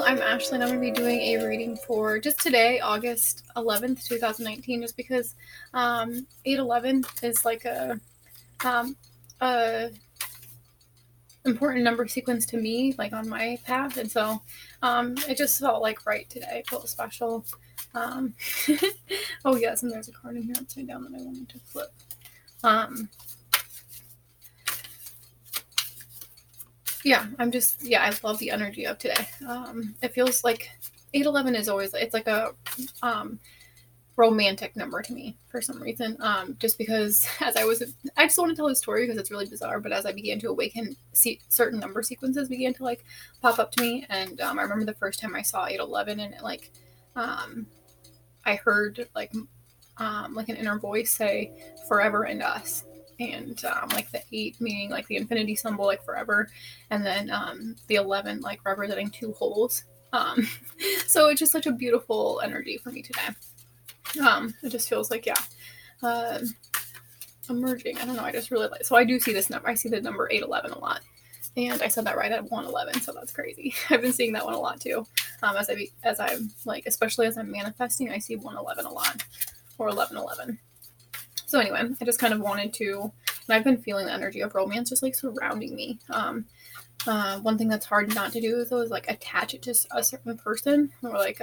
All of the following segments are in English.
I'm Ashley, and I'm going to be doing a reading for just today, August 11th, 2019, just because 811 is like um, a important number sequence to me, like on my path, and so it just felt like right today. It felt special. Oh yes, and there's a card in here upside down that I wanted to flip. I love the energy of today. It feels like 811 is always, it's like a romantic number to me for some reason. Just because I just want to tell a story because it's really bizarre, but as I began to awaken, certain number sequences began to like pop up to me. And I remember the first time I saw 811 and it like, I heard like an inner voice say forever and us. And like the 8 meaning like the infinity symbol, like forever, and then the 11 like representing 2 holes. So it's just such a beautiful energy for me today. It just feels like emerging. I don't know. I just really like. So I do see this number. I see the number 811 a lot, and I said that right at 111. So that's crazy. I've been seeing that one a lot too. As I'm like, especially as I'm manifesting, I see 111 a lot, or 1111. So anyway, I just kind of wanted to, and I've been feeling the energy of romance just like surrounding me. One thing that's hard not to do though is like attach it to a certain person, or like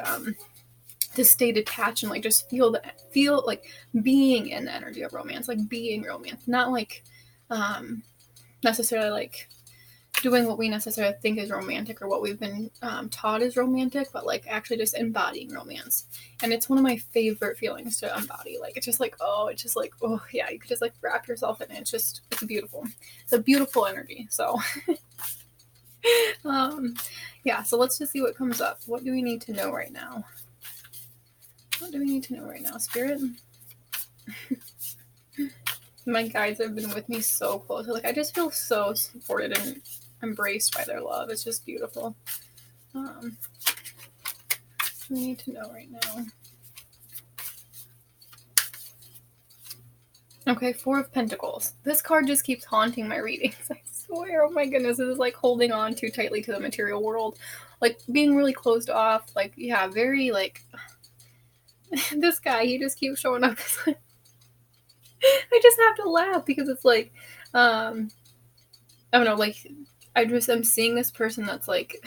to stay detached and like just feel like being in the energy of romance, like being romance, not like necessarily like doing what we necessarily think is romantic or what we've been taught is romantic, but like actually just embodying romance. And it's one of my favorite feelings to embody. Like it's just like, oh yeah, you could just like wrap yourself in it. It's beautiful. It's a beautiful energy. So yeah, so let's just see what comes up. What do we need to know right now? Spirit? My guides have been with me so close. Like I just feel so supported and embraced by their love. It's just beautiful. What do we need to know right now? Okay, 4 of Pentacles. This card just keeps haunting my readings. I swear, oh my goodness, this is like holding on too tightly to the material world. Like being really closed off. Like, yeah, very like... This guy, he just keeps showing up. I just have to laugh because it's like, I don't know, like, I'm seeing this person that's like,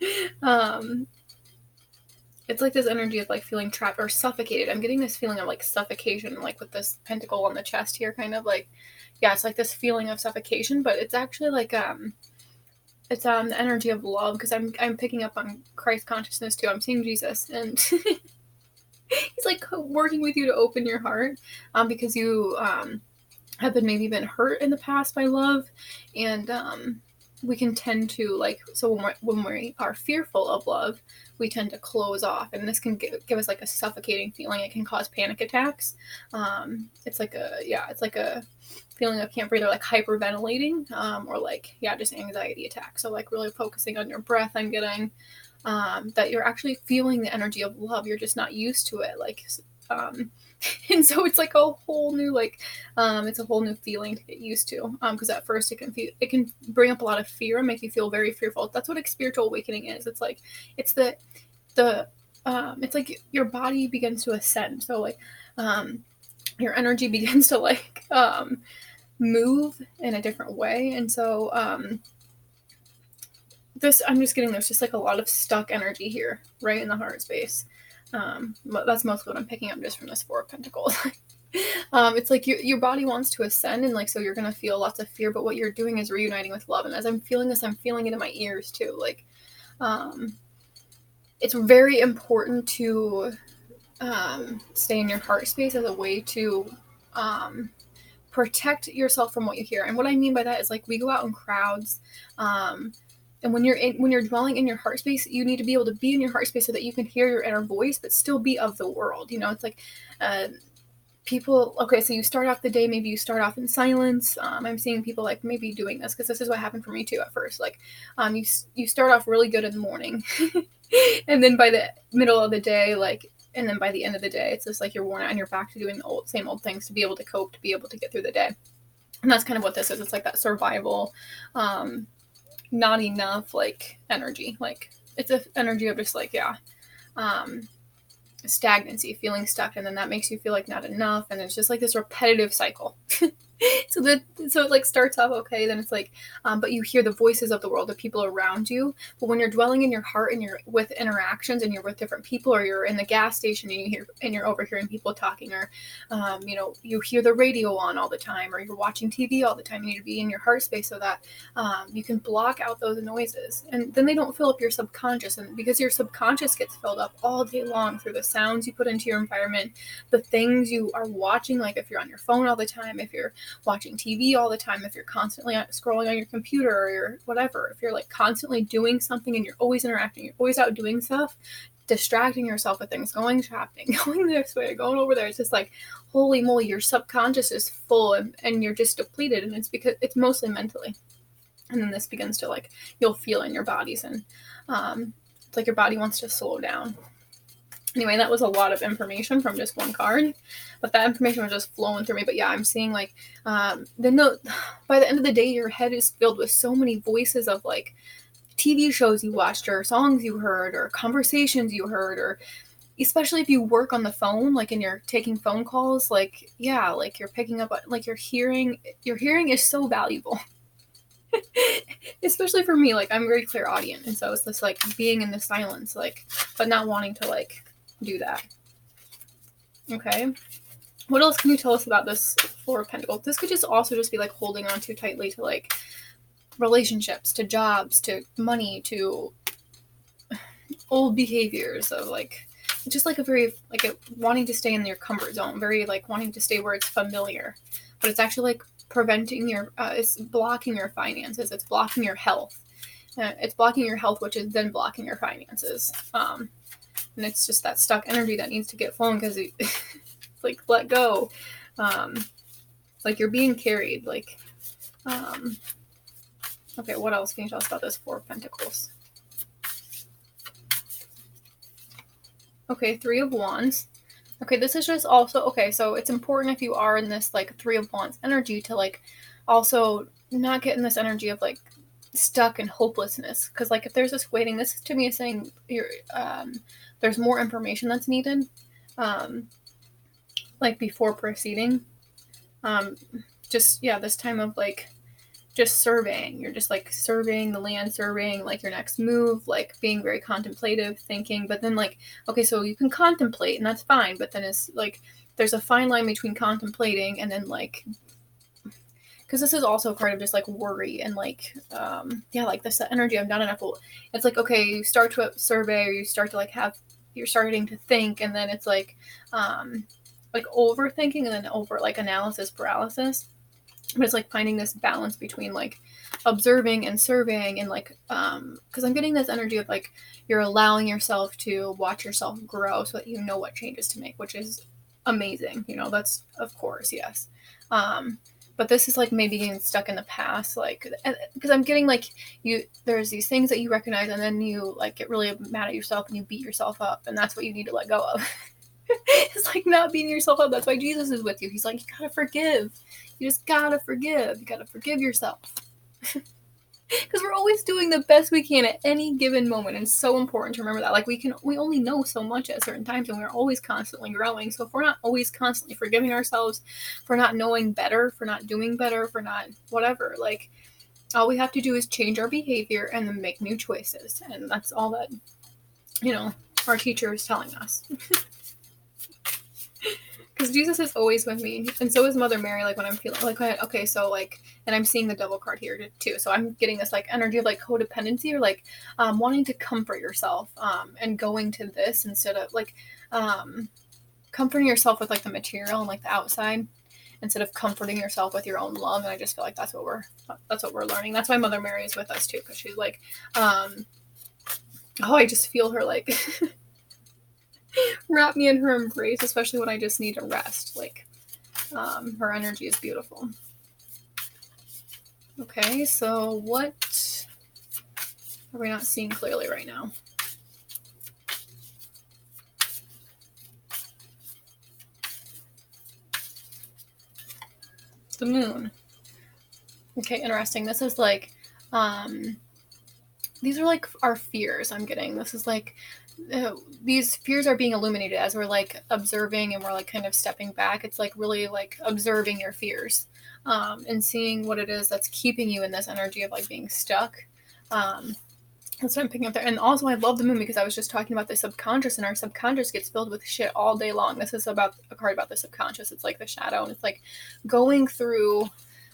it's like this energy of like feeling trapped or suffocated. I'm getting this feeling of like suffocation, like with this pentacle on the chest here, kind of like, yeah, it's like this feeling of suffocation, but it's actually like, it's the energy of love, because I'm picking up on Christ consciousness too. I'm seeing Jesus, and he's like working with you to open your heart, because you have been hurt in the past by love, and we can tend to like, so when we are fearful of love, we tend to close off, and this can give us like a suffocating feeling. It can cause panic attacks. It's like a feeling of can't breathe, or like hyperventilating, or like, yeah, just anxiety attacks. So like really focusing on your breath. I'm getting that you're actually feeling the energy of love. You're just not used to it. Like, and so it's like a whole new it's a whole new feeling to get used to, because at first it can bring up a lot of fear and make you feel very fearful. That's what spiritual awakening is. It's like it's like your body begins to ascend, so like your energy begins to like move in a different way. And so I'm just getting, there's just like a lot of stuck energy here right in the heart space. But that's mostly what I'm picking up just from this 4 of Pentacles. It's like your body wants to ascend, and like, so you're gonna feel lots of fear, but what you're doing is reuniting with love. And as I'm feeling this, I'm feeling it in my ears too. Like, it's very important to stay in your heart space as a way to protect yourself from what you hear. And what I mean by that is like, we go out in crowds, and when you're dwelling in your heart space, you need to be able to be in your heart space so that you can hear your inner voice, but still be of the world. You know, it's like people. Okay, so you start off the day. Maybe you start off in silence. I'm seeing people like maybe doing this because this is what happened for me too at first. Like, you start off really good in the morning, and then by the middle of the day, like, and then by the end of the day, it's just like you're worn out and you're back to doing the same old things to be able to cope, to be able to get through the day. And that's kind of what this is. It's like that survival. Not enough like energy, like it's an energy of just like, yeah, stagnancy, feeling stuck, and then that makes you feel like not enough, and it's just like this repetitive cycle. So it like starts off okay, then it's like, but you hear the voices of the world, the people around you. But when you're dwelling in your heart and you're with interactions and you're with different people, or you're in the gas station and you're overhearing people talking, or you hear the radio on all the time, or you're watching TV all the time. You need to be in your heart space so that you can block out those noises, and then they don't fill up your subconscious. And because your subconscious gets filled up all day long through the sounds you put into your environment, the things you are watching, like if you're on your phone all the time, if you're watching TV all the time, if you're constantly scrolling on your computer or your whatever, if you're like constantly doing something and you're always interacting, you're always out doing stuff, distracting yourself with things, going shopping, going this way, going over there, it's just like, holy moly, your subconscious is full and you're just depleted, and it's because it's mostly mentally. And then this begins to like, you'll feel in your bodies, and it's like your body wants to slow down. Anyway, that was a lot of information from just one card, but that information was just flowing through me. But yeah, I'm seeing like, by the end of the day, your head is filled with so many voices of like TV shows you watched, or songs you heard, or conversations you heard, or especially if you work on the phone, like, and you're taking phone calls, like, yeah, like you're picking up, like your hearing is so valuable. Especially for me, like I'm very clairaudient, and so it's this like being in the silence, like, but not wanting to like do that. Okay, what else can you tell us about this Four of Pentacles? This could just also just be like holding on too tightly to like relationships, to jobs, to money, to old behaviors of like, just like a very like a wanting to stay in your comfort zone, very like wanting to stay where it's familiar, but it's actually like preventing your it's blocking your finances, it's blocking your health, it's blocking your health, which is then blocking your finances. And it's just that stuck energy that needs to get flowing, because it's like, let go. Like you're being carried, like okay, what else can you tell us about this Four of Pentacles? Okay, Three of Wands. Okay, this is just also, okay, so it's important if you are in this like Three of Wands energy to like also not get in this energy of like stuck in hopelessness, because like if there's this waiting, this to me is saying you're there's more information that's needed, like before proceeding. Just yeah, this time of like just surveying. You're just like surveying the land, surveying like your next move, like being very contemplative, thinking. But then like, okay, so you can contemplate and that's fine, but then it's like there's a fine line between contemplating and then like, because this is also part of just like worry and like yeah, like this energy I've done enough. It's like, okay, you start to survey, or you start to like you're starting to think, and then it's like overthinking, and then over like analysis paralysis. But it's like finding this balance between like observing and surveying, and like because I'm getting this energy of like you're allowing yourself to watch yourself grow so that you know what changes to make, which is amazing, that's of course, yes. But this is like maybe getting stuck in the past, like, because I'm getting like there's these things that you recognize, and then you like get really mad at yourself and you beat yourself up, and that's what you need to let go of. It's like not beating yourself up. That's why Jesus is with you. He's like, you gotta forgive. You just gotta forgive. You gotta forgive yourself. Because we're always doing the best we can at any given moment. And it's so important to remember that. Like we only know so much at certain times, and we're always constantly growing. So if we're not always constantly forgiving ourselves for not knowing better, for not doing better, for not whatever, like all we have to do is change our behavior and then make new choices. And that's all that, our teacher is telling us. Because Jesus is always with me, and so is Mother Mary. Like when I'm feeling like, okay, so like, and I'm seeing the Devil card here too. So I'm getting this like energy of like codependency, or like wanting to comfort yourself, and going to this instead of like comforting yourself with like the material and like the outside, instead of comforting yourself with your own love. And I just feel like that's what we're learning. That's why Mother Mary is with us too, because she's like, I just feel her like. Wrap me in her embrace, especially when I just need to rest. Like, her energy is beautiful. Okay, so what are we not seeing clearly right now? The moon. Okay, interesting. This is like, these are like our fears I'm getting. This is like, these fears are being illuminated as we're like observing and we're like kind of stepping back. It's like really like observing your fears, and seeing what it is that's keeping you in this energy of like being stuck. That's what I'm picking up there. And also I love the moon because I was just talking about the subconscious, and our subconscious gets filled with shit all day long. This is about a card about the subconscious. It's like the shadow, and it's like going through,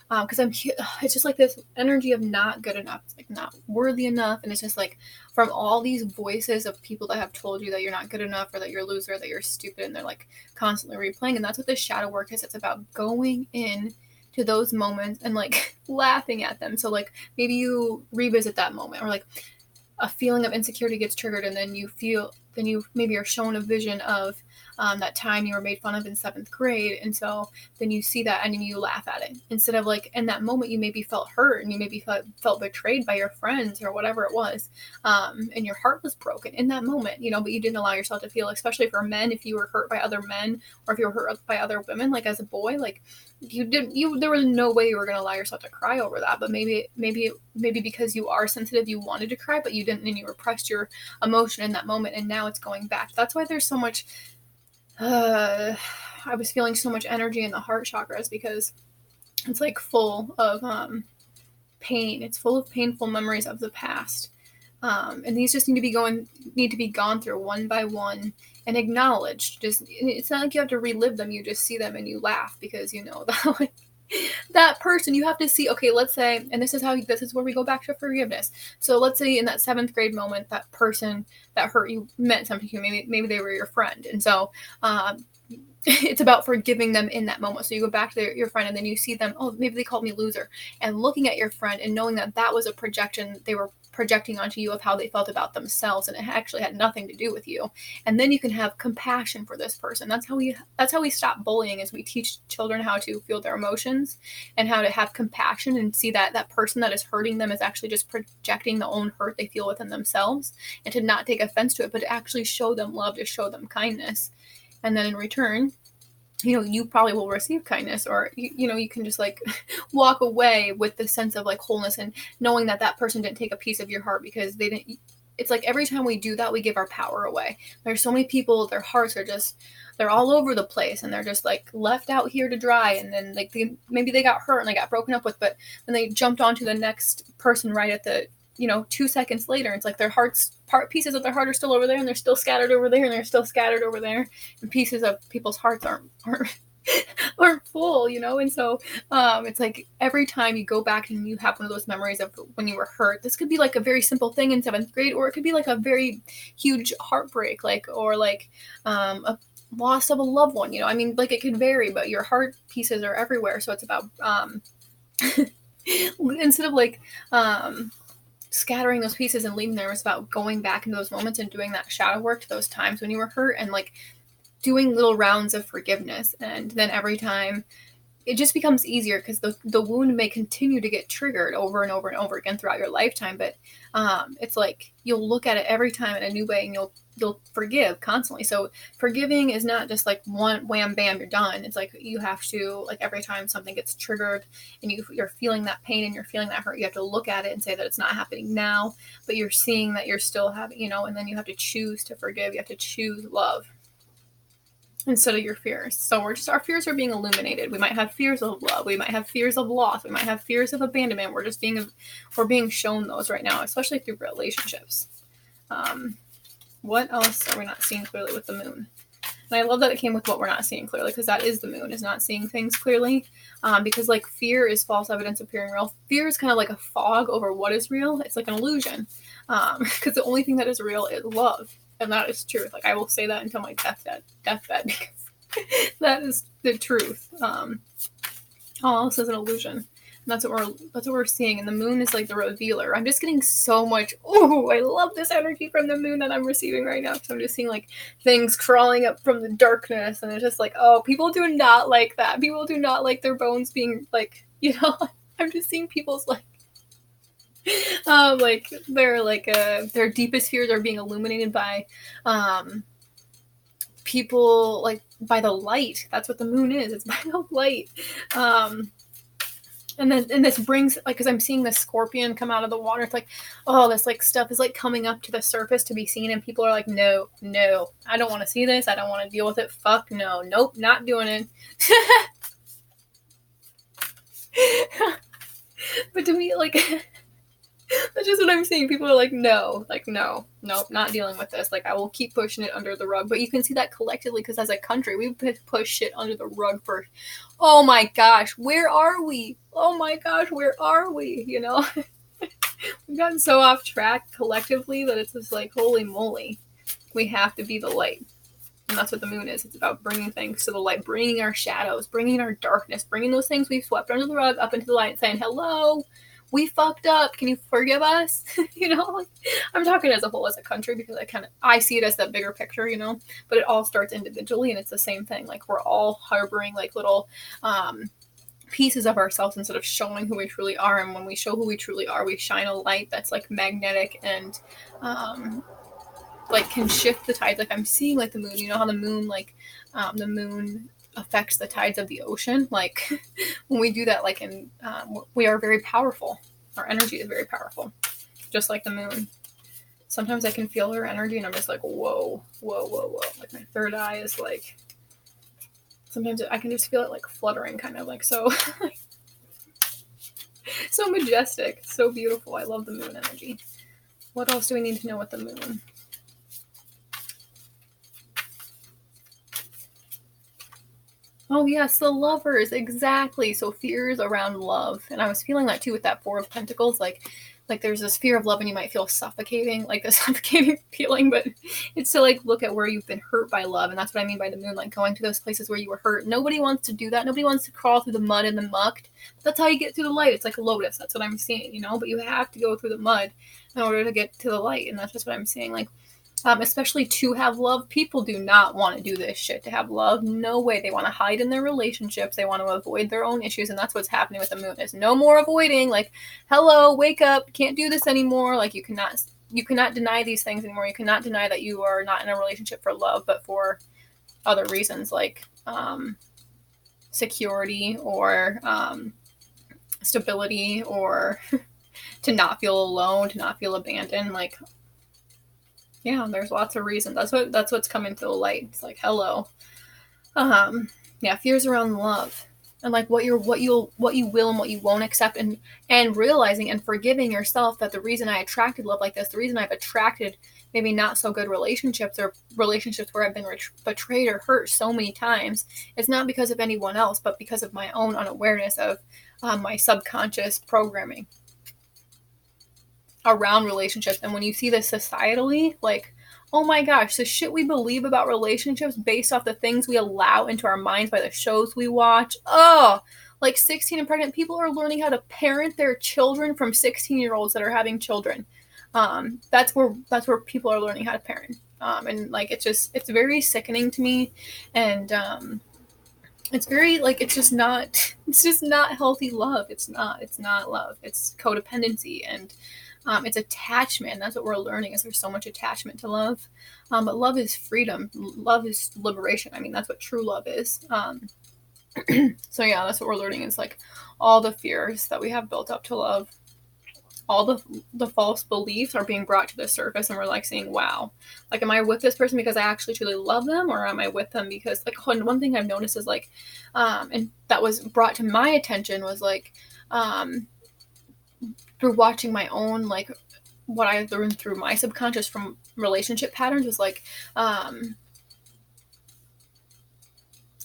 because it's just like this energy of not good enough. It's like not worthy enough. And it's just like from all these voices of people that have told you that you're not good enough, or that you're a loser, that you're stupid, and they're like constantly replaying. And that's what this shadow work is. It's about going in to those moments and like laughing at them. So like maybe you revisit that moment, or like a feeling of insecurity gets triggered, and then you maybe are shown a vision of that time you were made fun of in 7th grade, and so then you see that and then you laugh at it, instead of like in that moment you maybe felt hurt and you maybe felt betrayed by your friends or whatever it was, and your heart was broken in that moment, but you didn't allow yourself to feel, especially for men, if you were hurt by other men or if you were hurt by other women, like as a boy, like there was no way you were going to allow yourself to cry over that. But maybe because you are sensitive, you wanted to cry but you didn't, and you repressed your emotion in that moment, and now it's going back. That's why there's so much I was feeling so much energy in the heart chakras, because it's like full of pain. It's full of painful memories of the past, and these just need to be gone through one by one and acknowledged. Just, it's not like you have to relive them. You just see them and you laugh, because that like, that person, you have to see, okay, let's say, and this is where we go back to forgiveness. So let's say in that 7th grade moment, that person that hurt you meant something to you. Maybe they were your friend, and so it's about forgiving them in that moment. So you go back to your friend, and then you see them, oh, maybe they called me loser, and looking at your friend and knowing that that was a projection they were projecting onto you of how they felt about themselves, and it actually had nothing to do with you. And then you can have compassion for this person. That's how we stop bullying, is we teach children how to feel their emotions and how to have compassion, and see that that person that is hurting them is actually just projecting the own hurt they feel within themselves, and to not take offense to it, but to actually show them love, to show them kindness. And then in return, you probably will receive kindness, or you can just like walk away with the sense of like wholeness, and knowing that that person didn't take a piece of your heart because they didn't. It's like every time we do that, we give our power away. There's so many people, their hearts are just, they're all over the place, and they're just like left out here to dry, and then like maybe they got hurt and they got broken up with, but then they jumped onto the next person right at the 2 seconds later. It's like their pieces of their heart are still over there, and they're still scattered over there, and they're still scattered over there, and pieces of people's hearts aren't full, and so it's like every time you go back and you have one of those memories of when you were hurt. This could be like a very simple thing in 7th grade, or it could be like a very huge heartbreak, or a loss of a loved one. I mean, like, it could vary, but your heart pieces are everywhere. So it's about instead of like scattering those pieces and leaving there, was about going back into those moments and doing that shadow work to those times when you were hurt, and like doing little rounds of forgiveness. And then every time it just becomes easier, because the wound may continue to get triggered over and over and over again throughout your lifetime, but it's like you'll look at it every time in a new way, and you'll forgive constantly. So forgiving is not just like one wham bam you're done. It's like you have to, like, every time something gets triggered and you're feeling that pain and you're feeling that hurt, you have to look at it and say that it's not happening now, but you're seeing that you're still having, and then you have to choose to forgive. You have to choose love instead of your fears. So our fears are being illuminated. We might have fears of love. We might have fears of loss. We might have fears of abandonment. We're being shown those right now, especially through relationships. What else are we not seeing clearly with the moon? And I love that it came with what we're not seeing clearly, because that is the moon, is not seeing things clearly. Because like fear is false evidence appearing real. Fear is kind of like a fog over what is real. It's like an illusion. Because the only thing that is real is love. And that is truth. Like, I will say that until my deathbed, because that is the truth. All else is an illusion. And that's what we're seeing. And the moon is like the revealer. I'm just getting so much. Oh, I love this energy from the moon that I'm receiving right now. Because I'm just seeing like things crawling up from the darkness, and it's just like, oh, people do not like that. People do not like their bones being like, I'm just seeing people's like their deepest fears are being illuminated by people, like by the light. That's what the moon is. It's by the light. And this brings, like, because I'm seeing this scorpion come out of the water. It's like, oh, this like stuff is like coming up to the surface to be seen, and people are like, no, I don't want to see this. I don't want to deal with it. Fuck no, nope, not doing it. But to me, like, that's just what I'm seeing. People are like, no, nope, not dealing with this. Like, I will keep pushing it under the rug. But you can see that collectively, because as a country, we've pushed shit under the rug for, oh my gosh, where are we? Oh my gosh, where are we? You know, we've gotten so off track collectively that it's just like, holy moly, we have to be the light. And that's what the moon is. It's about bringing things to the light, bringing our shadows, bringing our darkness, bringing those things we've swept under the rug up into the light, and saying, hello, we fucked up. Can you forgive us? You know, like, I'm talking as a whole, as a country, because I see it as that bigger picture, you know, but it all starts individually, and it's the same thing. Like, we're all harboring like little pieces of ourselves instead of showing who we truly are. And when we show who we truly are, we shine a light that's like magnetic and like can shift the tides. Like, I'm seeing like the moon, you know how the moon, like the moon affects the tides of the ocean. Like, when we do that, like, in we are very powerful. Our energy is very powerful, just like the moon. Sometimes I can feel her energy, and I'm just like, whoa. Like, my third eye is like, sometimes I can just feel it like fluttering, kind of like, so so majestic, so beautiful. I love the moon energy. What else do we need to know with the moon? Oh yes, the lovers, exactly. So fears around love, and I was feeling that too with that Four of Pentacles. Like there's this fear of love, and you might feel suffocating, like a suffocating feeling. But it's to like look at where you've been hurt by love, and that's what I mean by the moon. Like, going to those places where you were hurt. Nobody wants to do that. Nobody wants to crawl through the mud and the muck. That's how you get through the light. It's like a lotus. That's what I'm seeing, you know. But you have to go through the mud in order to get to the light, and that's just what I'm seeing. Like, especially to have love. People do not want to do this shit to have love. No way. They want to hide in their relationships. They want to avoid their own issues, and that's what's happening with the moon. Is no more avoiding. Like, hello, wake up. Can't do this anymore. Like, you cannot deny these things anymore. You cannot deny that you are not in a relationship for love, but for other reasons, like security or stability, or to not feel alone, to not feel abandoned. Like, yeah, there's lots of reasons. That's what's coming to the light. It's like, hello. Yeah, fears around love, and like what you will and what you won't accept, and realizing and forgiving yourself that the reason I attracted love like this, the reason I've attracted maybe not so good relationships, or relationships where I've been betrayed or hurt so many times, it's not because of anyone else, but because of my own unawareness of my subconscious programming around relationships. And when you see this societally, like, oh my gosh, the shit we believe about relationships based off the things we allow into our minds by the shows we watch. Oh, like 16 and pregnant people are learning how to parent their children from 16-year-olds that are having children. That's where people are learning how to parent. And like, it's very sickening to me. And it's very like, it's just not healthy love. It's not love. It's codependency, and it's attachment. That's what we're learning, is there's so much attachment to love. But love is freedom. Love is liberation. I mean, that's what true love is. So yeah, that's what we're learning, is like all the fears that we have built up to love, all the false beliefs are being brought to the surface, and we're like saying, wow, like, am I with this person because I actually truly love them, or am I with them because, like, one thing I've noticed is like, and that was brought to my attention was like, through watching my own, like, what I learned through my subconscious from relationship patterns was like,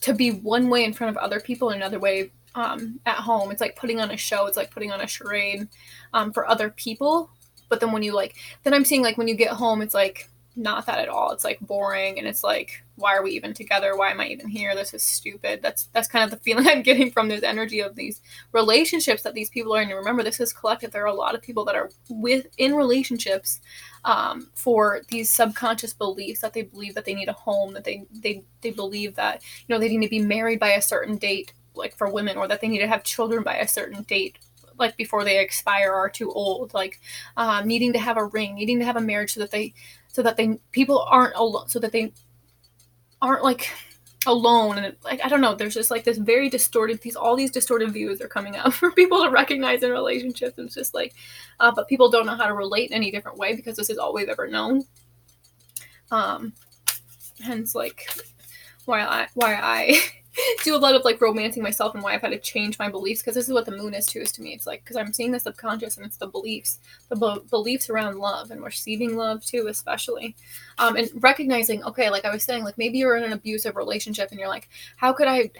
to be one way in front of other people and another way at home. It's like putting on a show. It's like putting on a charade for other people. But then then I'm seeing, like, when you get home, it's like not that at all. It's like boring, and it's like, why are we even together? Why am I even here? This is stupid. That's kind of the feeling I'm getting from this energy of these relationships that these people are in. And remember, this is collective. There are a lot of people that are in relationships for these subconscious beliefs, that they believe that they need a home, that they believe that, you know, they need to be married by a certain date, like for women, or that they need to have children by a certain date, like before they expire or are too old, like needing to have a ring, needing to have a marriage, so that they people aren't alone, so that they aren't like alone, and like, I don't know, there's just like this very distorted, all these distorted views are coming up for people to recognize in relationships. It's just like, but people don't know how to relate in any different way because this is all we've ever known. Hence, like, why I do a lot of like romancing myself, and why I've had to change my beliefs, because this is what the moon is too, is to me. It's like, because I'm seeing the subconscious, and it's the beliefs, beliefs around love and receiving love too, especially, and recognizing, okay, like I was saying, like maybe you're in an abusive relationship and you're like, how could I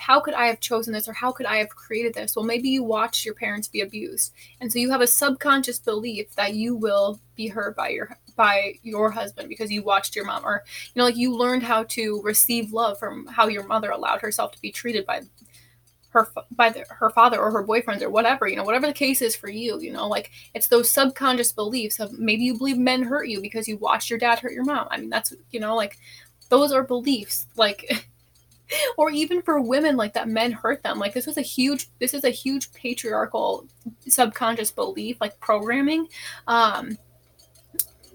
have chosen this, or how could I have created this? Well, maybe you watched your parents be abused, and so you have a subconscious belief that you will be hurt by your husband because you watched your mom, or like you learned how to receive love from how your mother allowed herself to be treated by her father or her boyfriends or whatever, whatever the case is for you, like it's those subconscious beliefs of maybe you believe men hurt you because you watched your dad hurt your mom. I mean, that's, like those are beliefs, like or even for women, like that men hurt them. Like this is a huge patriarchal subconscious belief, like programming,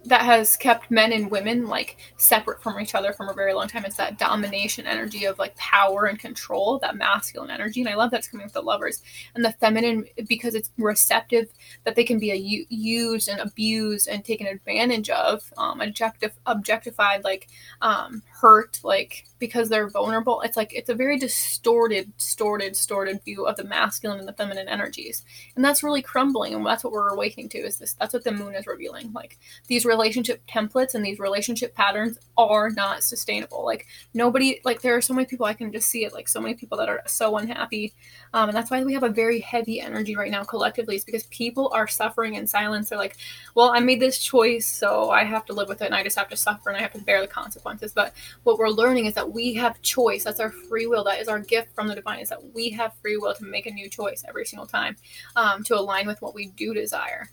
that has kept men and women like separate from each other from a very long time. It's that domination energy of like power and control, that masculine energy. And I love that's coming with the Lovers. And the feminine, because it's receptive, that they can be used and abused and taken advantage of, objectified, like hurt, like because they're vulnerable. It's like it's a very distorted view of the masculine and the feminine energies. And that's really crumbling, and that's what we're awakening to, is this. That's what the moon is revealing. Like these relationship templates and these relationship patterns are not sustainable. Like nobody, like there are so many people, I can just see it, like so many people that are so unhappy, and that's why we have a very heavy energy right now collectively, is because people are suffering in silence. They're like, well, I made this choice, so I have to live with it, and I just have to suffer, and I have to bear the consequences. But what we're learning is that we have choice. That's our free will. That is our gift from the divine, is that we have free will to make a new choice every single time, to align with what we do desire.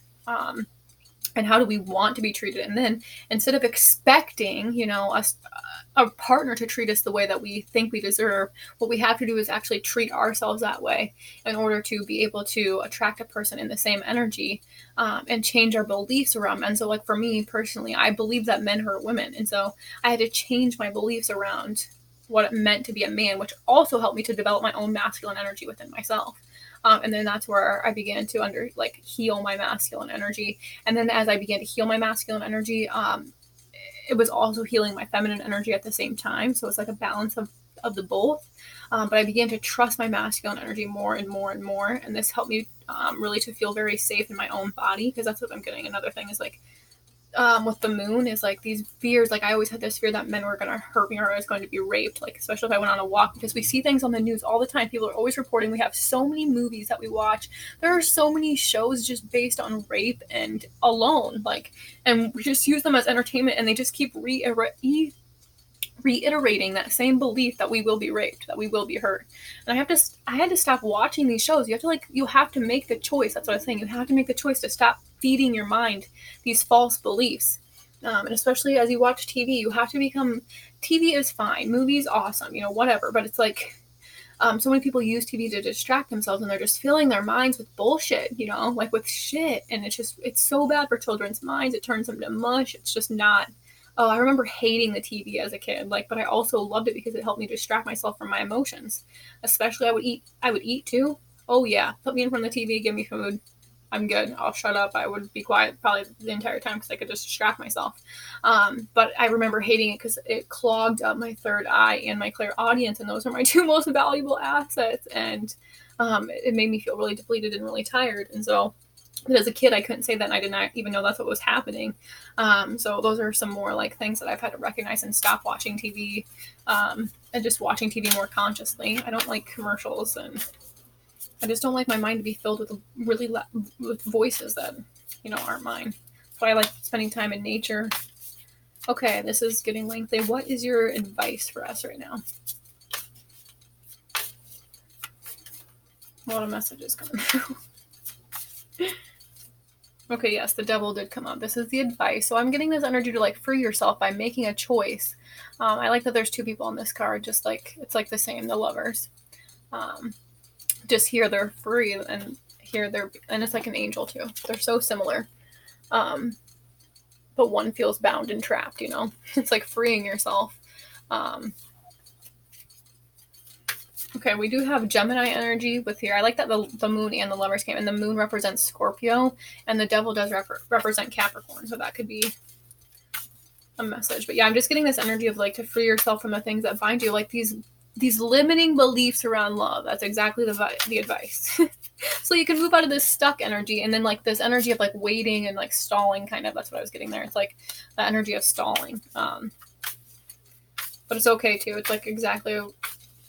And how do we want to be treated? And then instead of expecting, a partner to treat us the way that we think we deserve, what we have to do is actually treat ourselves that way in order to be able to attract a person in the same energy, and change our beliefs around men. So like for me personally, I believe that men hurt women. And so I had to change my beliefs around what it meant to be a man, which also helped me to develop my own masculine energy within myself. And then that's where I began to heal my masculine energy. And then as I began to heal my masculine energy, it was also healing my feminine energy at the same time. So it's like a balance of the both. But I began to trust my masculine energy more and more and more. And this helped me really to feel very safe in my own body, because that's what I'm getting. Another thing is like, with the moon, is like these fears. Like I always had this fear that men were going to hurt me, or I was going to be raped, like especially if I went on a walk, because we see things on the news all the time. People are always reporting. We have so many movies that we watch. There are so many shows just based on rape and alone, like, and we just use them as entertainment, and they just keep reiterating that same belief that we will be raped, that we will be hurt. And I had to stop watching these shows. You have to make the choice. That's what I was saying. You have to make the choice to stop feeding your mind these false beliefs. And especially as you watch TV, you have to TV is fine. Movies, awesome, whatever. But it's like, so many people use TV to distract themselves, and they're just filling their minds with bullshit, like with shit. And it's so bad for children's minds. It turns them to mush. It's just not. Oh, I remember hating the TV as a kid, but I also loved it because it helped me distract myself from my emotions. Especially I would eat too. Oh yeah, put me in front of the TV, give me food. I'm good. I'll shut up. I would be quiet probably the entire time because I could just distract myself. But I remember hating it because it clogged up my third eye and my clairaudience, and those are my two most valuable assets. And it made me feel really depleted and really tired. And so, but as a kid, I couldn't say that, and I did not even know that's what was happening. So those are some more like things that I've had to recognize and stop watching TV, and just watching TV more consciously. I don't like commercials, and I just don't like my mind to be filled with with voices that, aren't mine. That's why I like spending time in nature. Okay, this is getting lengthy. What is your advice for us right now? A lot of messages coming through. Okay, yes, the devil did come up. This is the advice. So I'm getting this energy to like free yourself by making a choice. I like that there's two people on this card, just like it's like the same, the Lovers. Just here they're free, and here and it's like an angel too. They're so similar. But one feels bound and trapped, It's like freeing yourself. Okay, we do have Gemini energy with here. I like that the moon and the lovers came, and the moon represents Scorpio, and the devil does represent Capricorn, so that could be a message. But yeah, I'm just getting this energy of like to free yourself from the things that bind you, like these limiting beliefs around love. That's exactly the advice. So you can move out of this stuck energy, and then like this energy of like waiting and like stalling, kind of. That's what I was getting there. It's like the energy of stalling. But it's okay too. It's like exactly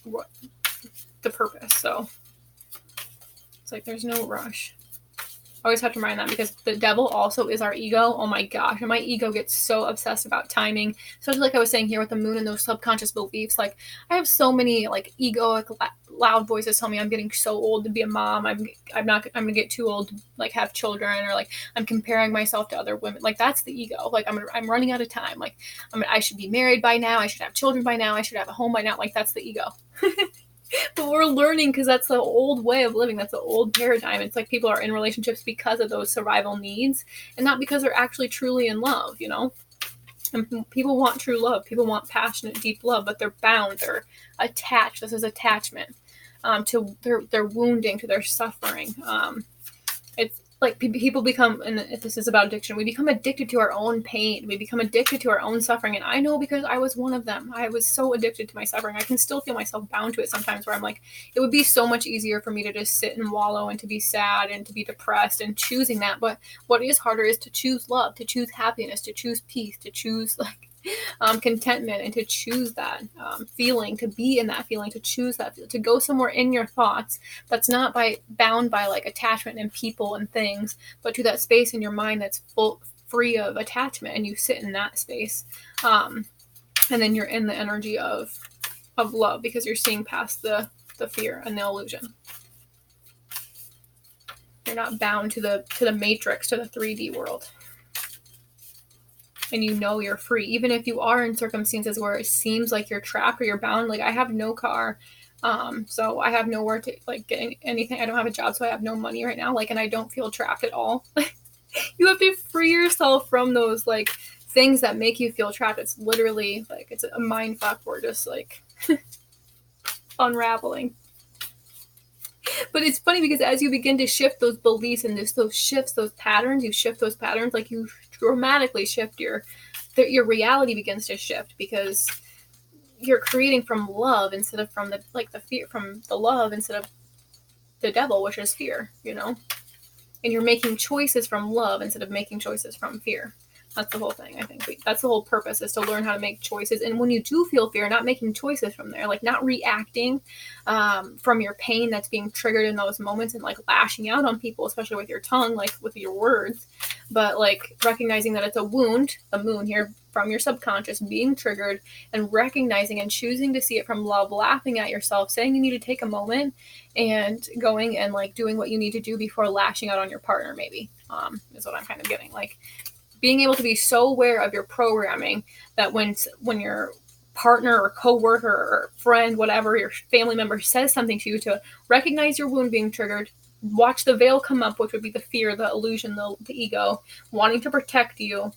what the purpose. So it's like there's no rush. I always have to remind that because the devil also is our ego. Oh my gosh. And my ego gets so obsessed about timing. Especially like I was saying here with the moon and those subconscious beliefs. Like I have so many like egoic loud voices tell me I'm getting so old to be a mom. I'm gonna get too old to like have children, or like I'm comparing myself to other women. Like that's the ego. Like I'm running out of time. Like I should be married by now. I should have children by now. I should have a home by now. Like that's the ego. But we're learning because that's the old way of living. That's the old paradigm. It's like people are in relationships because of those survival needs and not because they're actually truly in love, you know? And people want true love. People want passionate, deep love, but they're bound. They're attached. This is attachment to their wounding, to their suffering. It's like people become, and if this is about addiction, we become addicted to our own pain. We become addicted to our own suffering. And I know because I was one of them. I was so addicted to my suffering. I can still feel myself bound to it sometimes, where I'm like, it would be so much easier for me to just sit and wallow and to be sad and to be depressed and choosing that. But what is harder is to choose love, to choose happiness, to choose peace, to choose like contentment, and to choose that feeling, to be in that feeling, to choose that, to go somewhere in your thoughts that's not bound by like attachment and people and things, but to that space in your mind that's free of attachment, and you sit in that space, and then you're in the energy of love because you're seeing past the fear and the illusion. You're not bound to the matrix, to the 3D world. And you know you're free, even if you are in circumstances where it seems like you're trapped or you're bound. Like I have no car, so I have nowhere to like get anything. I don't have a job, so I have no money right now. Like, and I don't feel trapped at all. You have to free yourself from those like things that make you feel trapped. It's literally like it's a mind fuck. We're just like unraveling. But it's funny because as you begin to shift those beliefs and those patterns, you shift those patterns, like you dramatically shift your reality begins to shift because you're creating from love instead of from the fear, from the love instead of the devil, which is fear, you know? And you're making choices from love instead of making choices from fear. That's the whole thing, I think. That's the whole purpose, is to learn how to make choices. And when you do feel fear, not making choices from there, like not reacting from your pain that's being triggered in those moments and like lashing out on people, especially with your tongue, like with your words, but like recognizing that it's a wound, the moon here, from your subconscious being triggered, and recognizing and choosing to see it from love, laughing at yourself, saying you need to take a moment and going and like doing what you need to do before lashing out on your partner, maybe, is what I'm kind of getting. Like, being able to be so aware of your programming that when your partner or coworker or friend, whatever, your family member says something to you, to recognize your wound being triggered, watch the veil come up, which would be the fear, the illusion, the ego, wanting to protect you,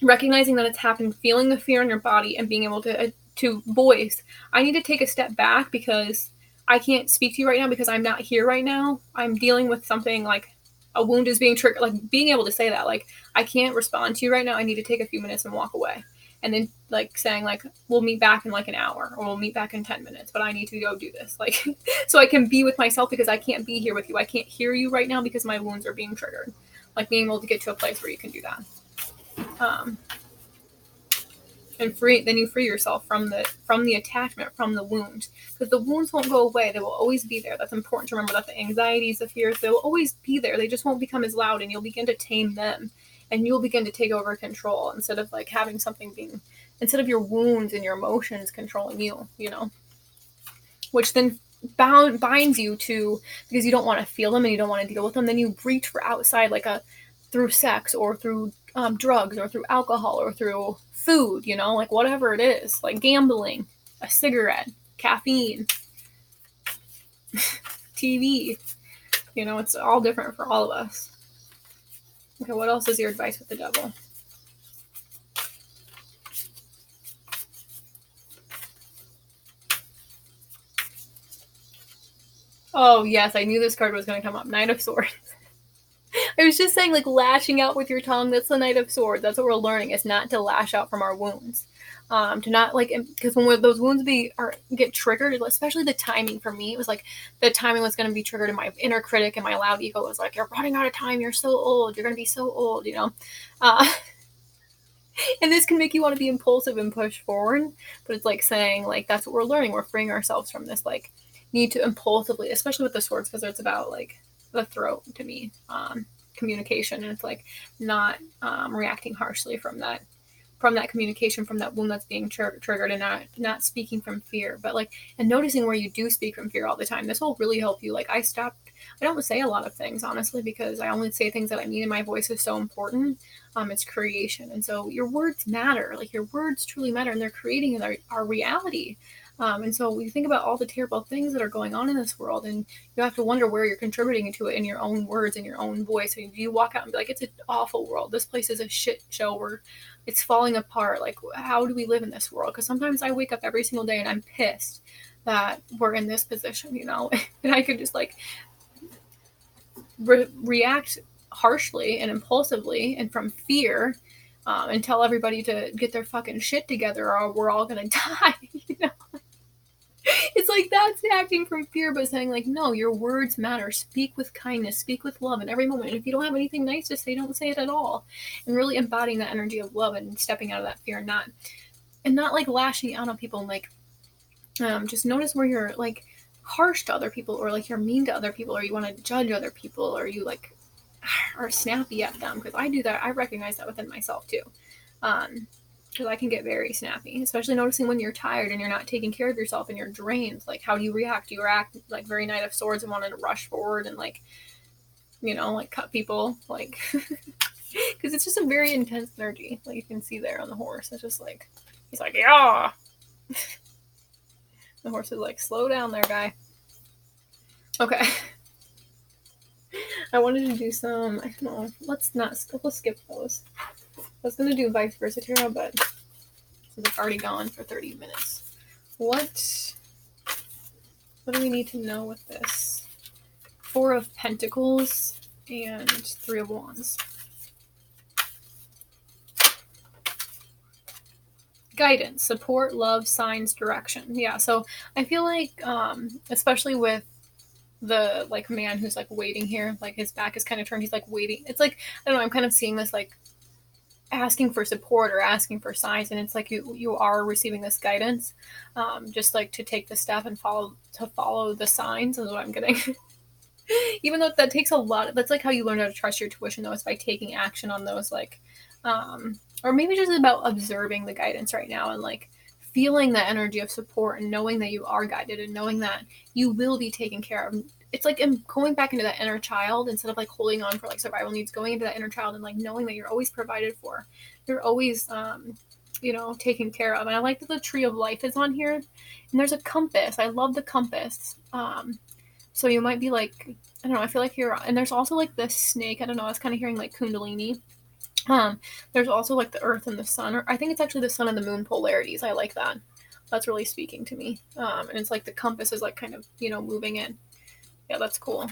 recognizing that it's happened, feeling the fear in your body, and being able to voice, I need to take a step back because I can't speak to you right now because I'm not here right now. I'm dealing with something like a wound is being triggered, like being able to say that, like, I can't respond to you right now. I need to take a few minutes and walk away. And then like saying like, we'll meet back in like an hour, or we'll meet back in 10 minutes, but I need to go do this. Like, so I can be with myself because I can't be here with you. I can't hear you right now because my wounds are being triggered. Like being able to get to a place where you can do that. And then you free yourself from the attachment, from the wound, because the wounds won't go away. They will always be there. That's important to remember, that the anxieties, the fears, they will always be there. They just won't become as loud, and you'll begin to tame them, and you'll begin to take over control instead of like having instead of your wounds and your emotions controlling you, you know, which then binds you to, because you don't want to feel them and you don't want to deal with them, then you reach for outside, like through sex or through drugs or through alcohol or through food, you know, like whatever it is, like gambling, a cigarette, caffeine, TV, you know, it's all different for all of us. Okay, what else is your advice with the devil? Oh, yes, I knew this card was going to come up. Knight of Swords. I was just saying, like, lashing out with your tongue, that's the Knight of Swords. That's what we're learning, is not to lash out from our wounds. To not, like, because when those wounds get triggered, especially the timing for me, it was like the timing was going to be triggered in my inner critic, and my loud ego was like, you're running out of time, you're so old, you're going to be so old, you know? And this can make you want to be impulsive and push forward, but it's like saying, like, that's what we're learning. We're freeing ourselves from this, like, need to impulsively, especially with the swords, because it's about, like, the throat to me, communication, and it's like not reacting harshly from that communication, from that wound that's being triggered, and not speaking from fear, but like, and noticing where you do speak from fear all the time. This will really help you. Like, I don't say a lot of things, honestly, because I only say things that I mean, and my voice is so important. It's creation, and so your words matter. Like, your words truly matter, and they're creating our reality. And so we think about all the terrible things that are going on in this world, and you have to wonder where you're contributing to it in your own words, in your own voice. I mean, do you walk out and be like, it's an awful world, this place is a shit show, where it's falling apart, like, how do we live in this world? Because sometimes I wake up every single day and I'm pissed that we're in this position, you know, and I could just, like, react harshly and impulsively and from fear, and tell everybody to get their fucking shit together, or we're all gonna die, you know? It's like, that's acting from fear, but saying, like, no, your words matter. Speak with kindness, speak with love in every moment. And if you don't have anything nice to say, don't say it at all. And really embodying that energy of love and stepping out of that fear, and not like lashing out on people, and like, just notice where you're like harsh to other people, or like you're mean to other people, or you want to judge other people, or you like are snappy at them, because I do that. I recognize that within myself too. Because I can get very snappy, especially noticing when you're tired and you're not taking care of yourself and you're drained. Like, how do you react? Do you react like very Knight of Swords and wanting to rush forward and, like, you know, like, cut people? Like, because it's just a very intense energy. Like, you can see there on the horse. It's just like, he's like, yeah. The horse is like, slow down there, guy. Okay. I wanted to do some, I don't know, let's skip those. I was going to do Vice Versa Tarot, but since it's already gone for 30 minutes. What do we need to know with this? Four of Pentacles and Three of Wands. Guidance, support, love, signs, direction. Yeah, so I feel like, especially with the, like, man who's, like, waiting here, like, his back is kind of turned, he's, like, waiting. It's like, I don't know, I'm kind of seeing this, like, asking for support or asking for signs, and it's like you are receiving this guidance, just like to take the step and follow the signs is what I'm getting. Even though that takes a lot, that's like how you learn how to trust your tuition, though, is by taking action on those, like, or maybe just about observing the guidance right now, and like feeling the energy of support, and knowing that you are guided, and knowing that you will be taken care of. It's like going back into that inner child, instead of like holding on for like survival needs, going into that inner child and like knowing that you're always provided for, you're always you know, taken care of. And I like that the Tree of Life is on here, and there's a compass. I love the compass. So you might be like, I don't know, I feel like you're, and there's also like this snake, I don't know, I was kind of hearing like Kundalini. There's also like the earth and the sun, or I think it's actually the sun and the moon polarities. I like that. That's really speaking to me. And it's like the compass is like kind of, you know, moving in. Yeah, that's cool.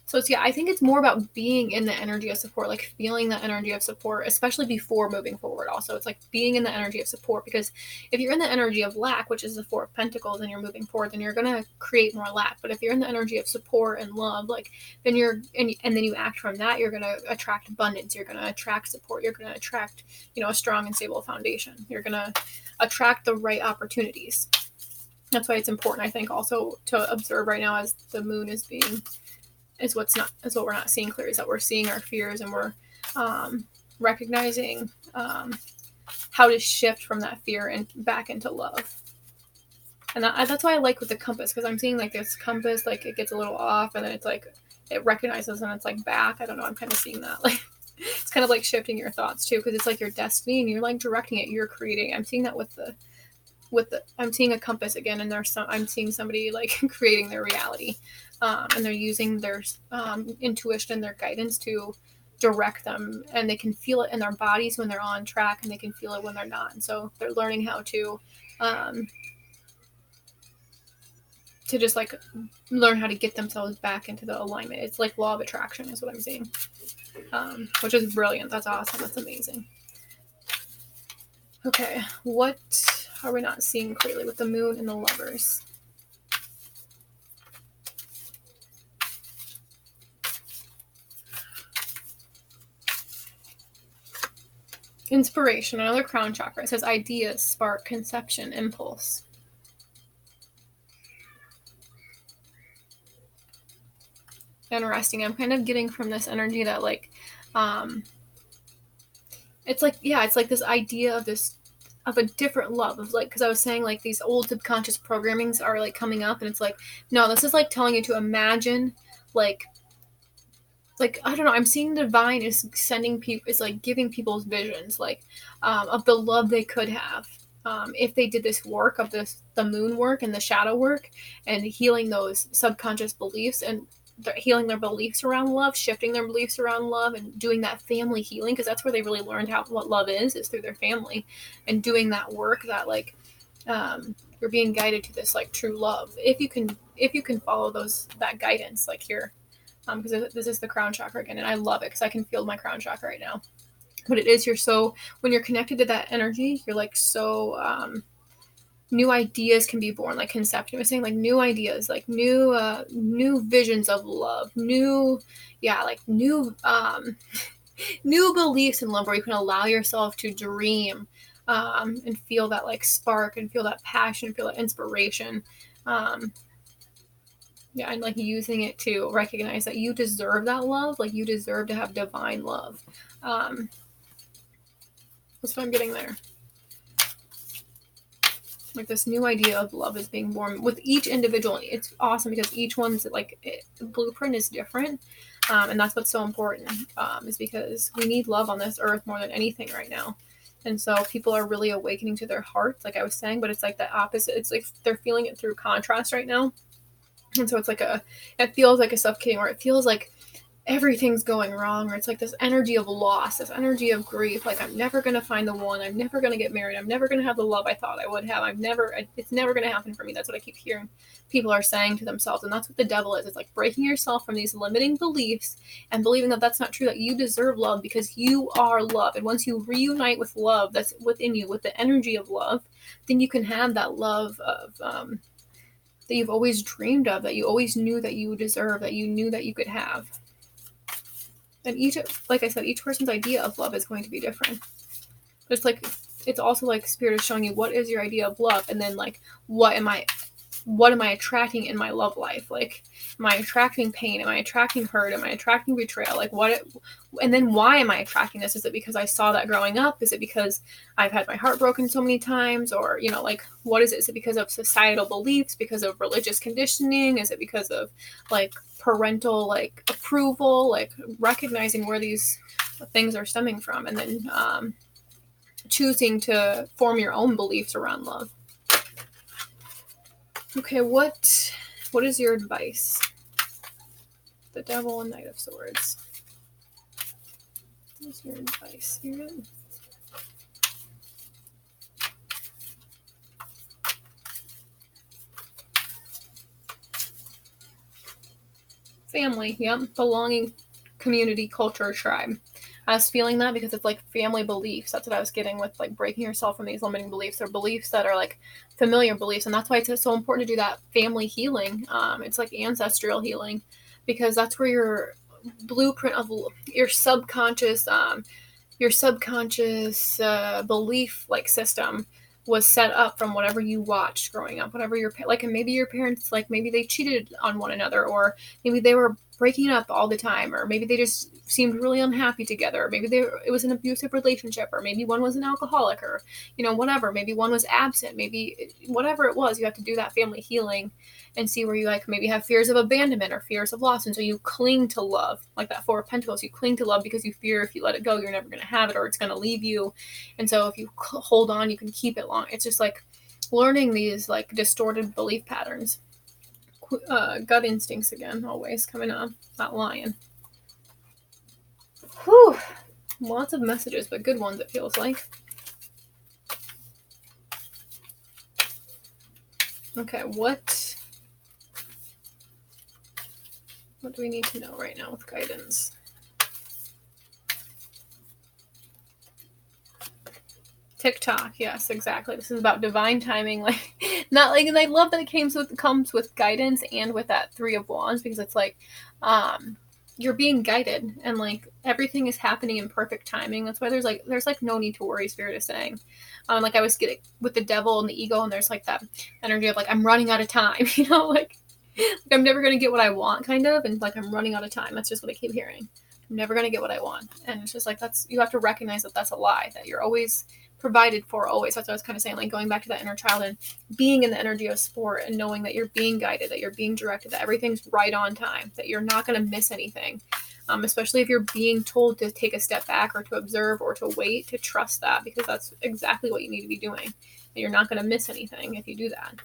So it's, yeah, I think it's more about being in the energy of support, like feeling the energy of support, especially before moving forward. Also, it's like being in the energy of support, because if you're in the energy of lack, which is the Four of Pentacles, and you're moving forward, then you're going to create more lack. But if you're in the energy of support and love, like, then you're, and then you act from that, you're going to attract abundance. You're going to attract support. You're going to attract, you know, a strong and stable foundation. You're going to attract the right opportunities. That's why it's important, I think, also to observe right now as the moon is what we're not seeing clear, is that we're seeing our fears, and we're recognizing how to shift from that fear and back into love. And that's why I like with the compass, because I'm seeing like this compass, like it gets a little off, and then it's like it recognizes and it's like back. I don't know, I'm kind of seeing that, like it's kind of like shifting your thoughts too, because it's like your destiny and you're like directing it, you're creating. I'm seeing that with the I'm seeing a compass again, and I'm seeing somebody like creating their reality, and they're using their intuition and their guidance to direct them, and they can feel it in their bodies when they're on track, and they can feel it when they're not. And so they're learning how to to just like learn how to get themselves back into the alignment. It's like law of attraction is what I'm seeing, which is brilliant. That's awesome. That's amazing. Okay, what are we not seeing clearly with the moon and the lovers? Inspiration, another crown chakra. It says ideas, spark, conception, impulse. Interesting. I'm kind of getting from this energy that like, it's like, yeah, it's like this idea of a different love of like, because I was saying like these old subconscious programmings are like coming up, and it's like, no, this is like telling you to imagine like I don't know, I'm seeing the divine is sending people, is like giving people's visions like of the love they could have if they did this work of the moon work and the shadow work and healing those subconscious beliefs and healing their beliefs around love, shifting their beliefs around love, and doing that family healing, because that's where they really learned what love is through their family, and doing that work that like you're being guided to this like true love if you can follow that guidance like here, because this is the crown chakra again, and I love it because I can feel my crown chakra right now. But it is, you're so, when you're connected to that energy, you're like so new ideas can be born, like conception was saying, like new ideas, like new visions of love, new new beliefs in love, where you can allow yourself to dream and feel that like spark and feel that passion, feel that inspiration. Yeah, and like using it to recognize that you deserve that love, like you deserve to have divine love. That's what I'm getting there. Like this new idea of love is being born with each individual. It's awesome because each one's like the blueprint is different, and that's what's so important. Is because we need love on this earth more than anything right now, and so people are really awakening to their hearts, like I was saying. But it's like the opposite. It's like they're feeling it through contrast right now, and so it's like it feels like a suffocating, or it feels like everything's going wrong, or it's like this energy of loss, this energy of grief, like I'm never going to find the one, I'm never going to get married, I'm never going to have the love I thought I would have, it's never going to happen for me. That's what I keep hearing people are saying to themselves, and that's what the devil is. It's like breaking yourself from these limiting beliefs and believing that that's not true, that you deserve love because you are love. And once you reunite with love that's within you, with the energy of love, then you can have that love of that you've always dreamed of, that you always knew that you deserve, that you knew that you could have. And like I said, each person's idea of love is going to be different. But it's also like spirit is showing you what is your idea of love, and then like what am I attracting in my love life? Like, am I attracting pain? Am I attracting hurt? Am I attracting betrayal? Like and then why am I attracting this? Is it because I saw that growing up? Is it because I've had my heart broken so many times? Or, like, what is it? Is it because of societal beliefs? Because of religious conditioning? Is it because of like parental like approval? Like recognizing where these things are stemming from, and then choosing to form your own beliefs around love. Okay, what is your advice? The Devil and Knight of Swords. What is your advice here? Family, yep. Belonging, community, culture, tribe. I was feeling that because it's like family beliefs. That's what I was getting with like breaking yourself from these limiting beliefs, or beliefs that are like familiar beliefs. And that's why it's so important to do that family healing. It's like ancestral healing, because that's where your blueprint of your subconscious belief like system was set up from whatever you watched growing up, whatever and maybe your parents, like maybe they cheated on one another, or maybe they were breaking up all the time, or maybe they just seemed really unhappy together, or maybe it was an abusive relationship, or maybe one was an alcoholic, or whatever, maybe one was absent, maybe whatever it was. You have to do that family healing and see where you like maybe have fears of abandonment or fears of loss, and so you cling to love, like that Four of Pentacles. You cling to love because you fear if you let it go, you're never going to have it, or it's going to leave you. And so if you hold on, you can keep it long. It's just like learning these like distorted belief patterns. Gut instincts again, always coming up. That lion. Whew. Lots of messages, but good ones, it feels like. Okay, what What do we need to know right now with guidance? TikTok, yes, exactly. This is about divine timing, like not like, and I love that it comes with guidance and with that 3 of Wands, because it's like you're being guided and like everything is happening in perfect timing. That's why there's like no need to worry, Spirit is saying. Like I was getting with the devil and the ego, and there's like that energy of like I'm running out of time, you know, like I'm never gonna get what I want, kind of, and like I'm running out of time. That's just what I keep hearing. I'm never gonna get what I want, and it's just like you have to recognize that that's a lie. That you're always provided for, always. That's what I was kind of saying, like going back to that inner child and being in the energy of sport and knowing that you're being guided, that you're being directed, that everything's right on time, that you're not gonna miss anything. Especially if you're being told to take a step back or to observe or to wait, to trust that, because that's exactly what you need to be doing. And you're not gonna miss anything if you do that.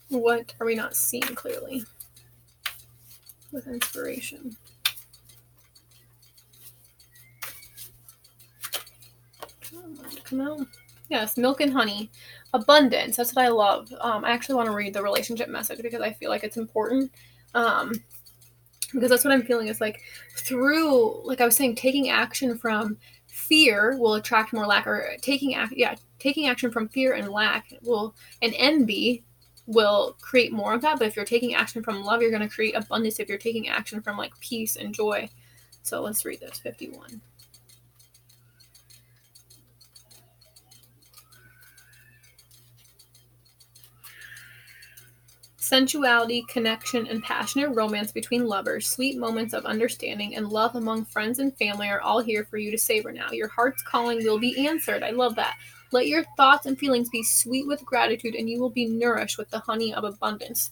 What are we not seeing clearly with inspiration? Come out. Yes, milk and honey. Abundance. That's what I love. I actually want to read the relationship message because I feel like it's important. Because that's what I'm feeling is like through, like I was saying, taking action from fear will attract more lack, or taking action from fear and lack and envy will create more of that. But if you're taking action from love, you're going to create abundance if you're taking action from like peace and joy. So let's read this. 51. Sensuality, connection, and passionate romance between lovers, sweet moments of understanding, and love among friends and family are all here for you to savor now. Your heart's calling will be answered. I love that. Let your thoughts and feelings be sweet with gratitude, and you will be nourished with the honey of abundance.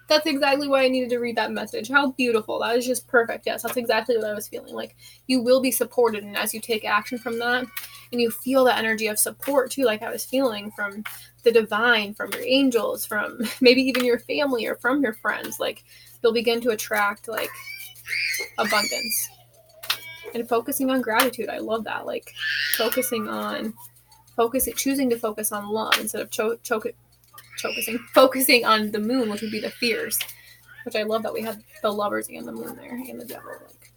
That's exactly why I needed to read that message. How beautiful. That is just perfect. Yes, that's exactly what I was feeling. Like, you will be supported, and as you take action from that, and you feel the energy of support too, like I was feeling from the divine, from your angels, from maybe even your family or from your friends, like you'll begin to attract like abundance. And focusing on gratitude. I love that. Like choosing to focus on love instead of focusing on the moon, which would be the fears. Which I love that we had the lovers and the moon there and the devil. Like,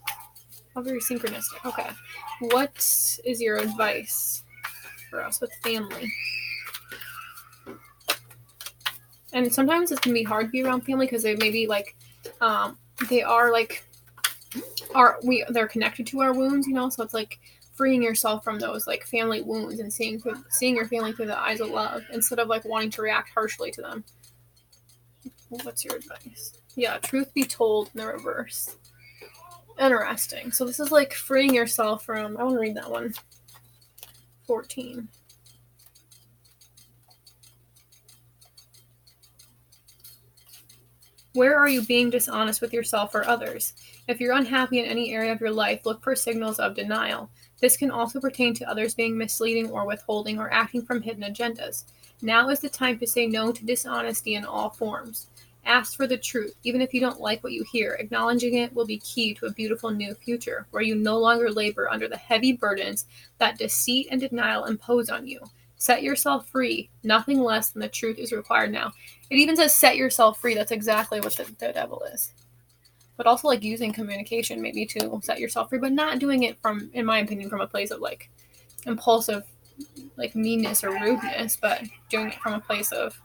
how very synchronistic. Okay. What is your advice for us with family? And sometimes it can be hard to be around family because they maybe like they are like they're connected to our wounds, you know, so it's like freeing yourself from those like family wounds and seeing your family through the eyes of love instead of like wanting to react harshly to them. What's your advice? Yeah, truth be told in the reverse. Interesting. So this is like freeing yourself from, I want to read that one. 14. Where are you being dishonest with yourself or others? If you're unhappy in any area of your life, look for signals of denial. This can also pertain to others being misleading or withholding or acting from hidden agendas. Now is the time to say no to dishonesty in all forms. Ask for the truth, even if you don't like what you hear. Acknowledging it will be key to a beautiful new future, where you no longer labor under the heavy burdens that deceit and denial impose on you. Set yourself free. Nothing less than the truth is required now. It even says set yourself free. That's exactly what the devil is. But also like using communication maybe to set yourself free, but not doing it from, in my opinion, from a place of like impulsive like meanness or rudeness, but doing it from a place of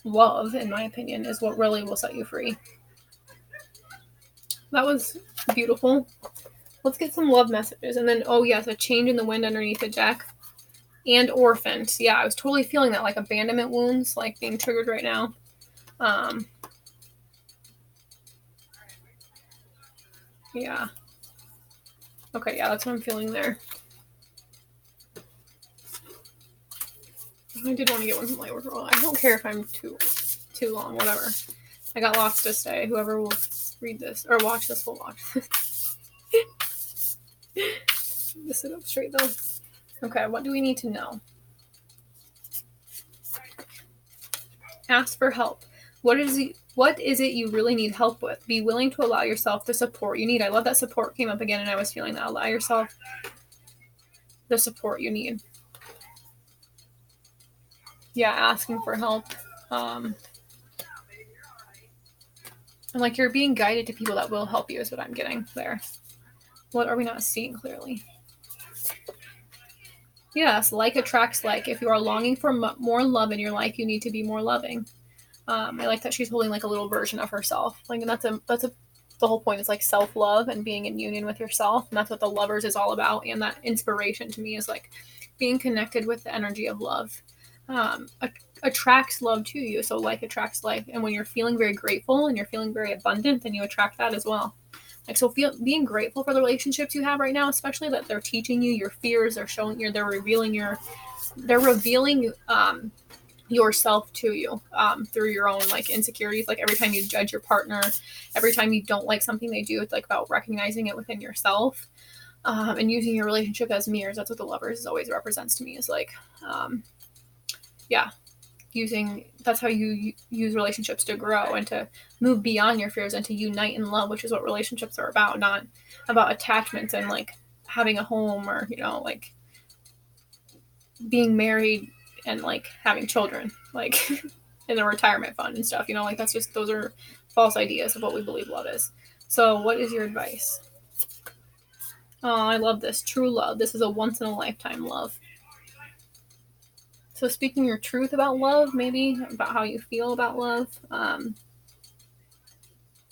love, in my opinion, is what really will set you free. That was beautiful. Let's get some love messages. And then, oh yes, a change in the wind underneath the deck. And orphans. Yeah, I was totally feeling that, like abandonment wounds, like being triggered right now. Yeah. Okay, yeah, that's what I'm feeling there. I did want to get one from my work. I don't care if I'm too long, whatever. I got lots to say. Whoever will read this or watch this will watch this. Sit up straight though. Okay, what do we need to know? Ask for help. What is it you really need help with? Be willing to allow yourself the support you need. I love that support came up again, and I was feeling that. Allow yourself the support you need. Yeah, asking for help. And like you're being guided to people that will help you is what I'm getting there. What are we not seeing clearly? Yes, like attracts like. If you are longing for more love in your life, you need to be more loving. I like that she's holding like a little version of herself. Like, and the whole point is like self-love and being in union with yourself. And that's what the Lovers is all about. And that inspiration to me is like being connected with the energy of love. Attracts love to you. So like attracts like. And when you're feeling very grateful and you're feeling very abundant, then you attract that as well. Like, so being grateful for the relationships you have right now, especially that they're teaching you your fears, they're revealing yourself to you through your own like insecurities. Like every time you judge your partner, every time you don't like something they do, it's like about recognizing it within yourself and using your relationship as mirrors. That's what the Lovers always represents to me, is like that's how you use relationships to grow and to move beyond your fears and to unite in love, which is what relationships are about, not about attachments and like having a home or like being married and like having children like in a retirement fund and stuff, like those are false ideas of what we believe love is. So what is your advice? Oh, I love this. True love. This is a once in a lifetime love. So speaking your truth about love, maybe about how you feel about love. I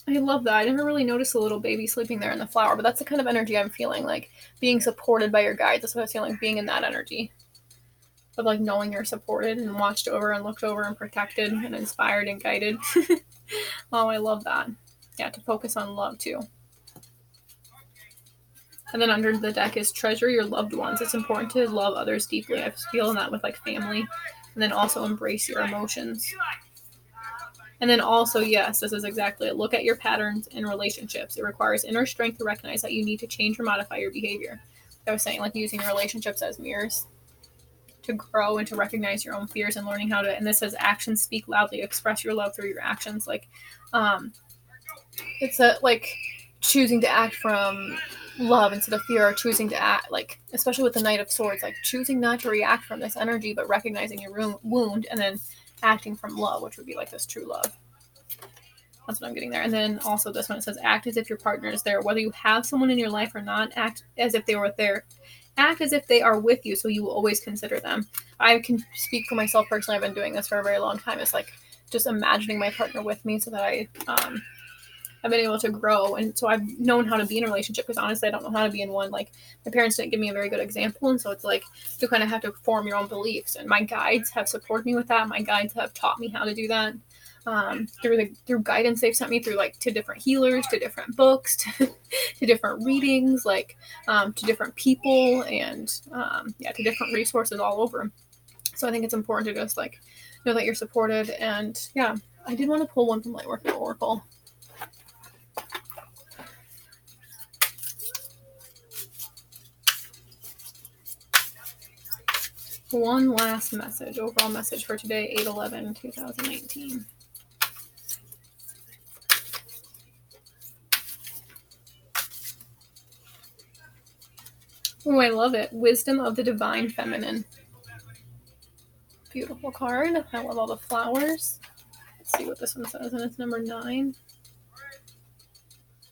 love that. I never really noticed a little baby sleeping there in the flower, but that's the kind of energy I'm feeling, like being supported by your guides. That's what I was feeling, like being in that energy of like knowing you're supported and watched over and looked over and protected and inspired and guided. Oh, I love that. Yeah, to focus on love too. And then under the deck is treasure your loved ones. It's important to love others deeply. I feel that with like family. And then also embrace your emotions. And then also, yes, this is exactly it. Look at your patterns in relationships. It requires inner strength to recognize that you need to change or modify your behavior. I was saying, like using relationships as mirrors to grow and to recognize your own fears and learning how to, and this says actions speak loudly, express your love through your actions. Like, it's like choosing to act from love instead of fear, or choosing to act, like, especially with the Knight of Swords, like choosing not to react from this energy, but recognizing your wound and then acting from love, which would be like this true love. That's what I'm getting there. And then also this one, it says act as if your partner is there. Whether you have someone in your life or not, act as if they were there. Act as if they are with you, so you will always consider them. I can speak for myself personally. I've been doing this for a very long time. It's like just imagining my partner with me so that I've been able to grow. And so I've known how to be in a relationship, because honestly, I don't know how to be in one. Like, my parents didn't give me a very good example. And so it's like you kind of have to form your own beliefs. And my guides have supported me with that. My guides have taught me how to do that. Through guidance they've sent me through, like, to different healers, to different books, to different readings, like to different people, and to different resources all over. So I think it's important to just like know that you're supported. And yeah, I did want to pull one from Lightworker Oracle. One last message, overall message for today, 8/11/2019. Oh, I love it. Wisdom of the Divine Feminine. Beautiful card. I love all the flowers. Let's see what this one says. And it's number 9.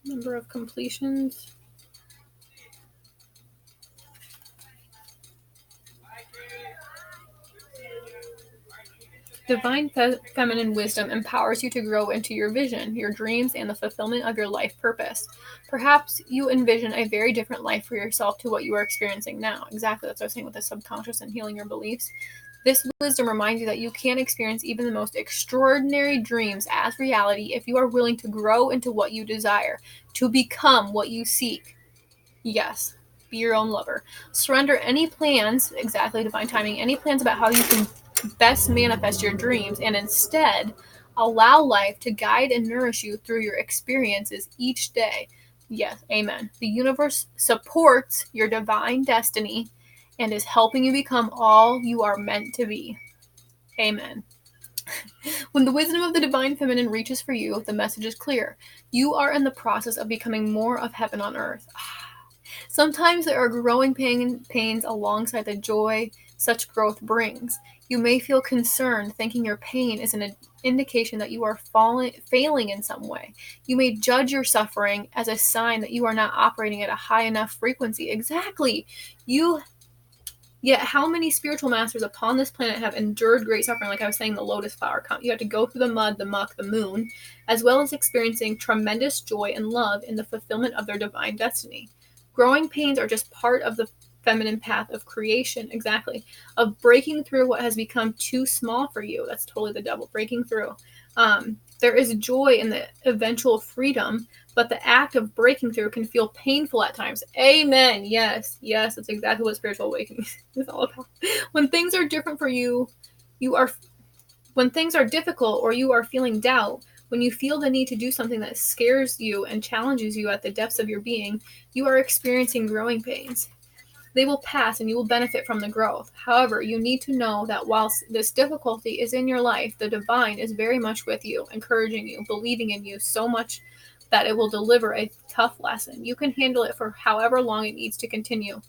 Number of completions. Divine feminine wisdom empowers you to grow into your vision, your dreams, and the fulfillment of your life purpose. Perhaps you envision a very different life for yourself to what you are experiencing now. Exactly, that's what I was saying with the subconscious and healing your beliefs. This wisdom reminds you that you can experience even the most extraordinary dreams as reality if you are willing to grow into what you desire, to become what you seek. Yes, be your own lover. Surrender any plans, exactly, divine timing, any plans about how you can best manifest your dreams, and instead allow life to guide and nourish you through your experiences each day. Yes, amen. The universe supports your divine destiny and is helping you become all you are meant to be. Amen. When the wisdom of the divine feminine reaches for you, the message is clear. You are in the process of becoming more of heaven on earth. Sometimes there are growing pains alongside the joy such growth brings. You may feel concerned, thinking your pain is an indication that you are failing in some way. You may judge your suffering as a sign that you are not operating at a high enough frequency. Exactly. You Yet, how many spiritual masters upon this planet have endured great suffering? Like I was saying, the lotus flower count. You have to go through the mud, the muck, the moon, as well as experiencing tremendous joy and love in the fulfillment of their divine destiny. Growing pains are just part of the feminine path of creation, exactly, of breaking through what has become too small for you. That's totally the devil, breaking through. There is joy in the eventual freedom, but the act of breaking through can feel painful at times. Amen. Yes, yes, that's exactly what spiritual awakening is all about. When things are different for you, you are when things are difficult or you are feeling doubt, when you feel the need to do something that scares you and challenges you at the depths of your being, you are experiencing growing pains. They will pass and you will benefit from the growth. However, you need to know that whilst this difficulty is in your life, the divine is very much with you, encouraging you, believing in you so much that it will deliver a tough lesson. You can handle it for however long it needs to continue,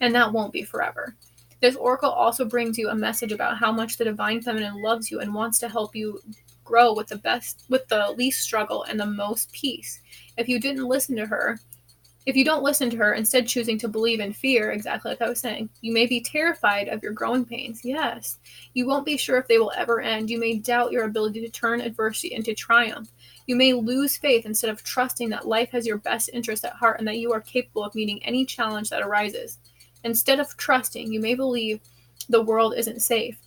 and that won't be forever. This oracle also brings you a message about how much the divine feminine loves you and wants to help you grow with the least struggle and the most peace. If you didn't listen to her, if you don't listen to her, instead choosing to believe in fear, exactly like I was saying, you may be terrified of your growing pains. Yes. You won't be sure if they will ever end. You may doubt your ability to turn adversity into triumph. You may lose faith instead of trusting that life has your best interest at heart and that you are capable of meeting any challenge that arises. Instead of trusting, you may believe the world isn't safe.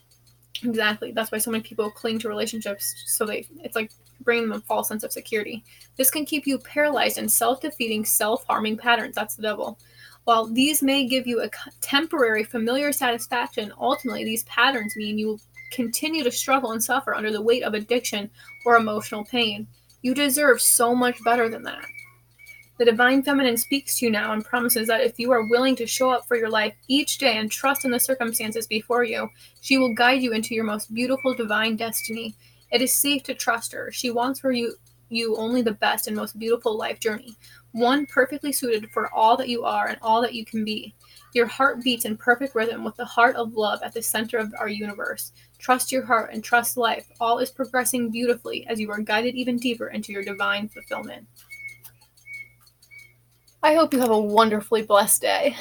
Exactly. That's why so many people cling to relationships. It's like bringing them a false sense of security. This can keep you paralyzed in self-defeating, self-harming patterns. That's the devil. While these may give you a temporary, familiar satisfaction, ultimately these patterns mean you will continue to struggle and suffer under the weight of addiction or emotional pain. You deserve so much better than that. The divine feminine speaks to you now and promises that if you are willing to show up for your life each day and trust in the circumstances before you, she will guide you into your most beautiful divine destiny. It is safe to trust her. She wants for you only the best and most beautiful life journey, one perfectly suited for all that you are and all that you can be. Your heart beats in perfect rhythm with the heart of love at the center of our universe. Trust your heart and trust life. All is progressing beautifully as you are guided even deeper into your divine fulfillment. I hope you have a wonderfully blessed day.